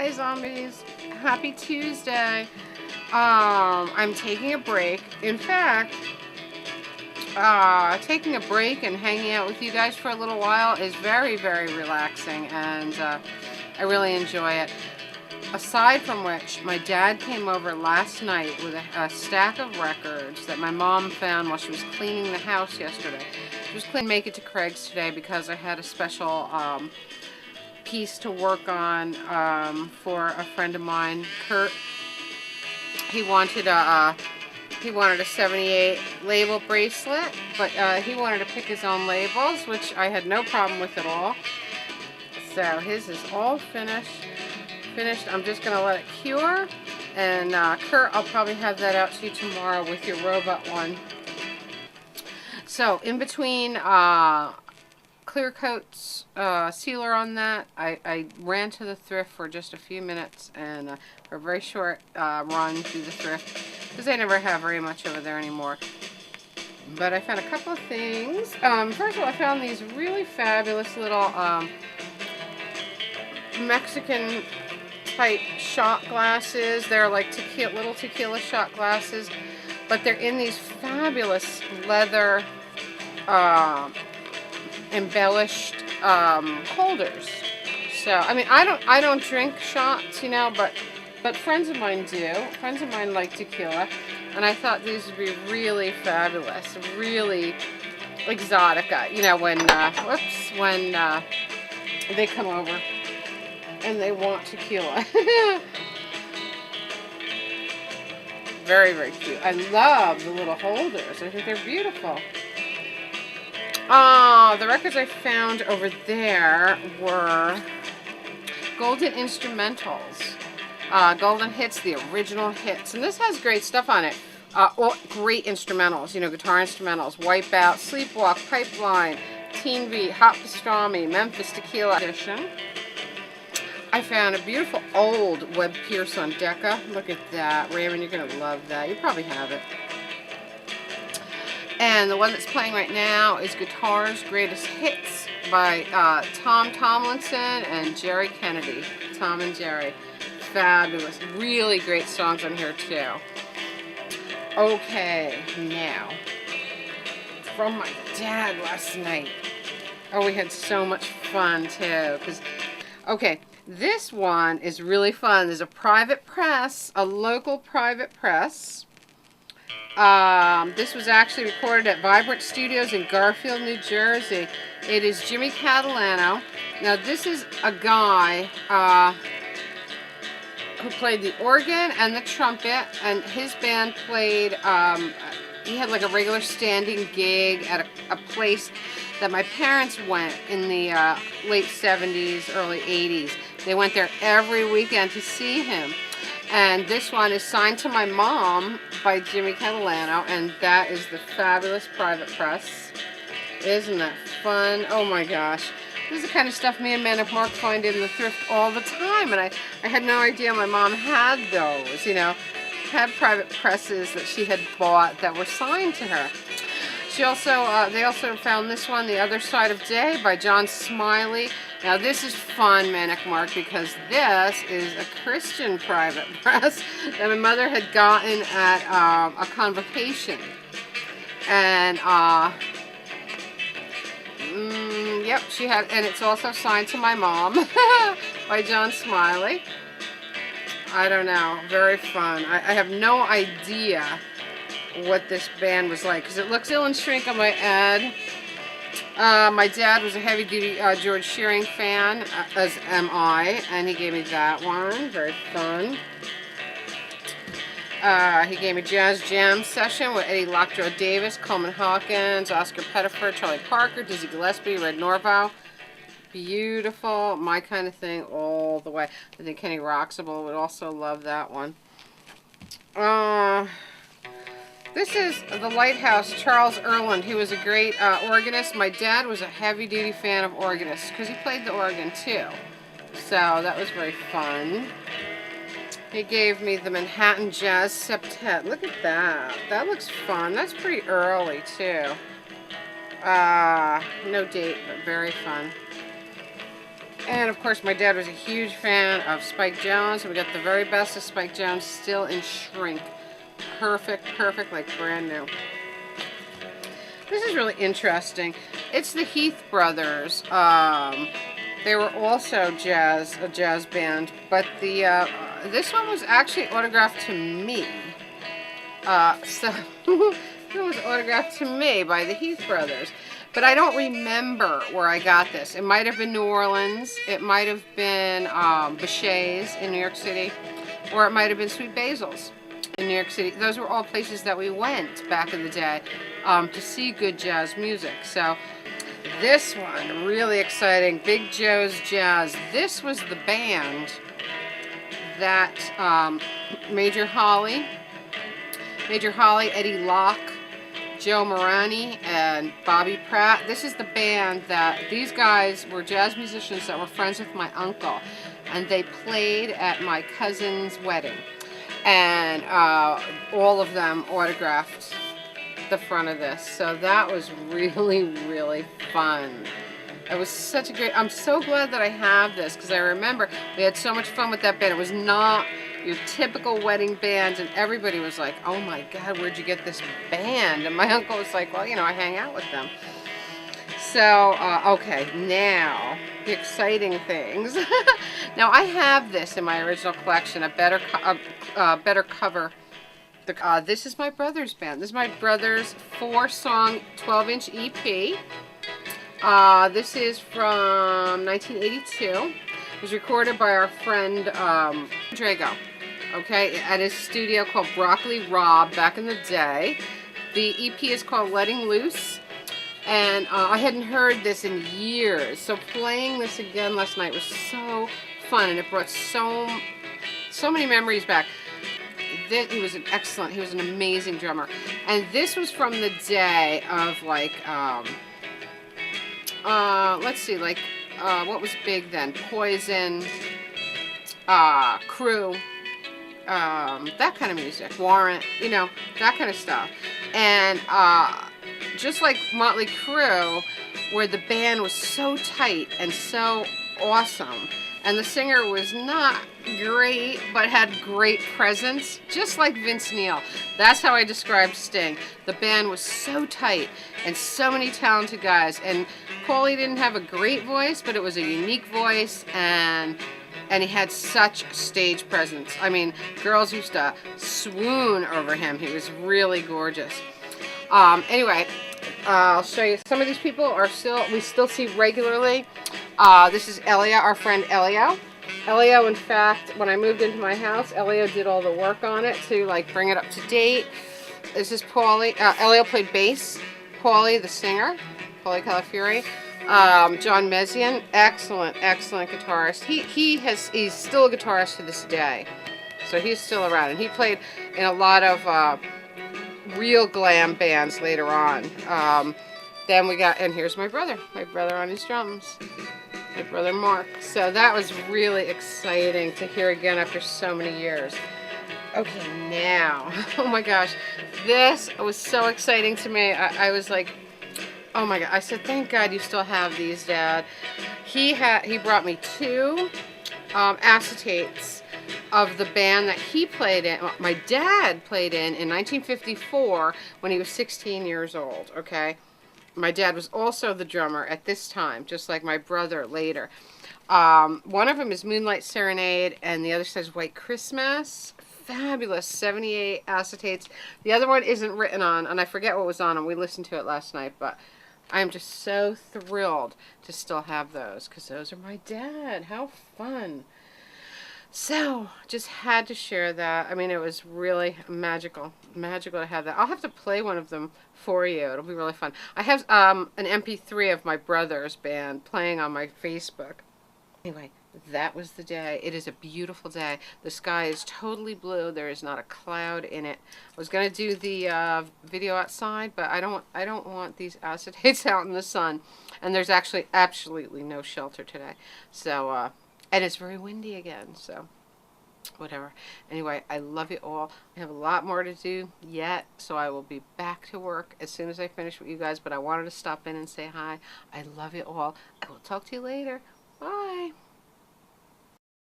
Hi zombies, happy Tuesday. I'm taking a break. In fact, taking a break and hanging out with you guys for a little while is very, very relaxing, and I really enjoy it. Aside from which, my dad came over last night with a stack of records that my mom found while she was cleaning the house yesterday. She was cleaning Make It to Craig's today because I had a special piece to work on for a friend of mine, Kurt. He wanted a 78 label bracelet, but he wanted to pick his own labels, which I had no problem with at all. So his is all finished. I'm just going to let it cure, and Kurt, I'll probably have that out to you tomorrow with your robot one. So in between clear coats, sealer on that, I ran to the thrift for just a few minutes, and for a very short run through the thrift, because they never have very much over there anymore. But I found a couple of things. First of all, I found these really fabulous little Mexican type shot glasses. They're like little tequila shot glasses, but they're in these fabulous leather embellished holders. So I mean, I don't drink shots, you know, but friends of mine do. Friends of mine like tequila, and I thought these would be really fabulous, really exotica, you know, when they come over and they want tequila. Very, very cute. I love the little holders. I think they're beautiful. The records I found over there were Golden Instrumentals. Golden Hits, the original hits. And this has great stuff on it. Great instrumentals, you know, guitar instrumentals. Wipeout, Sleepwalk, Pipeline, Teen Beat, Hot Pastrami, Memphis Tequila Edition. I found a beautiful old Webb Pierce on Decca. Look at that. Raymond, you're going to love that. You probably have it. And the one that's playing right now is Guitar's Greatest Hits by Tom Tomlinson and Jerry Kennedy. Tom and Jerry. Fabulous. Really great songs on here too. Okay, now, from my dad last night. Oh, we had so much fun too. Okay, this one is really fun. There's a private press, a local private press. This was actually recorded at Vibrant Studios in Garfield, New Jersey. It is Jimmy Catalano. Now, this is a guy who played the organ and the trumpet, and his band played, he had like a regular standing gig at a place that my parents went in the late 70s, early 80s. They went there every weekend to see him. And this one is signed to my mom by Jimmy Catalano, and that is the fabulous private press. Isn't that fun? Oh my gosh. This is the kind of stuff me and Manic Mark find in the thrift all the time, and I had no idea my mom had those, you know, had private presses that she had bought that were signed to her. She also, they also found this one, The Other Side of Day by John Smiley. Now this is fun, Manic Mark, because this is a Christian private press that my mother had gotten at a convocation. And, yep, she had, and it's also signed to my mom by John Smiley. I don't know, very fun. I have no idea what this band was like, because it looks Ill and Shrink on my ad. My dad was a heavy-duty George Shearing fan, as am I, and he gave me that one. Very fun. He gave me Jazz Jam Session with Eddie Lockjaw Davis, Coleman Hawkins, Oscar Pettiford, Charlie Parker, Dizzy Gillespie, Red Norvo. Beautiful. My kind of thing all the way. I think Kenny Roxable would also love that one. This is The Lighthouse, Charles Erland. He was a great organist. My dad was a heavy-duty fan of organists because he played the organ too. So that was very fun. He gave me the Manhattan Jazz Septet. Look at that. That looks fun. That's pretty early too. No date, but very fun. And of course, my dad was a huge fan of Spike Jones. We got the very best of Spike Jones, still in shrink. Perfect, perfect, like brand new. This is really interesting. It's the Heath Brothers. They were also a jazz band, but the this one was actually autographed to me. So it was autographed to me by the Heath Brothers. But I don't remember where I got this. It might have been New Orleans. It might have been Bechet's in New York City. Or it might have been Sweet Basil's in New York City. Those were all places that we went back in the day to see good jazz music. So this one, really exciting. Big Joe's Jazz. This was the band that Major Holly, Eddie Locke, Joe Morani, and Bobby Pratt. This is the band that these guys were jazz musicians that were friends with my uncle, and they played at my cousin's wedding, and all of them autographed the front of this. So that was really, really fun. It was such a great, I'm so glad that I have this, because I remember we had so much fun with that band. It was not your typical wedding band, and everybody was like, oh my God, where'd you get this band? And my uncle was like, well, you know, I hang out with them. So, okay, now, the exciting things. Now, I have this in my original collection, a better cover. This is my brother's band. This is my brother's 4-song, 12-inch EP. This is from 1982. It was recorded by our friend Drago, okay, at his studio called Broccoli Rob back in the day. The EP is called Letting Loose, and I hadn't heard this in years, so playing this again last night was so fun, and it brought so many memories back. He was he was an amazing drummer, and this was from the day of like let's see, like what was big then? Poison, Crew, that kind of music, Warrant, you know, that kind of stuff. And just like Motley Crue, where the band was so tight and so awesome, and the singer was not great, but had great presence, just like Vince Neil. That's how I described Sting. The band was so tight, and so many talented guys. And Paulie didn't have a great voice, but it was a unique voice, and he had such stage presence. I mean, girls used to swoon over him. He was really gorgeous. Anyway, I'll show you. Some of these people we still see regularly. This is Elio, our friend Elio. Elio, in fact, when I moved into my house, Elio did all the work on it to like bring it up to date. This is Paulie. Elio played bass. Paulie, the singer, Paulie Calafiore. John Mesian, excellent guitarist. He's still a guitarist to this day, so he's still around, and he played in a lot of real glam bands later on. Then we got, and here's my brother on his drums, my brother Mark. So that was really exciting to hear again after so many years. Okay, now, oh my gosh, this was so exciting to me. I was like, oh my God, I said, thank God you still have these, Dad. He brought me 2 acetates of the band that he played in, my dad played in 1954 when he was 16 years old, okay? My dad was also the drummer at this time, just like my brother later. One of them is Moonlight Serenade, and the other says White Christmas. Fabulous, 78 acetates. The other one isn't written on, and I forget what was on them. We listened to it last night, but I'm just so thrilled to still have those, because those are my dad. How fun. So, just had to share that. I mean, it was really magical to have that. I'll have to play one of them for you. It'll be really fun. I have an MP3 of my brother's band playing on my Facebook. Anyway, that was the day. It is a beautiful day. The sky is totally blue. There is not a cloud in it. I was going to do the video outside, but I don't want these acetates out in the sun. And there's actually absolutely no shelter today. So, and it's very windy again, so whatever. Anyway, I love you all. I have a lot more to do yet, so I will be back to work as soon as I finish with you guys, but I wanted to stop in and say hi. I love you all. I will talk to you later. Bye.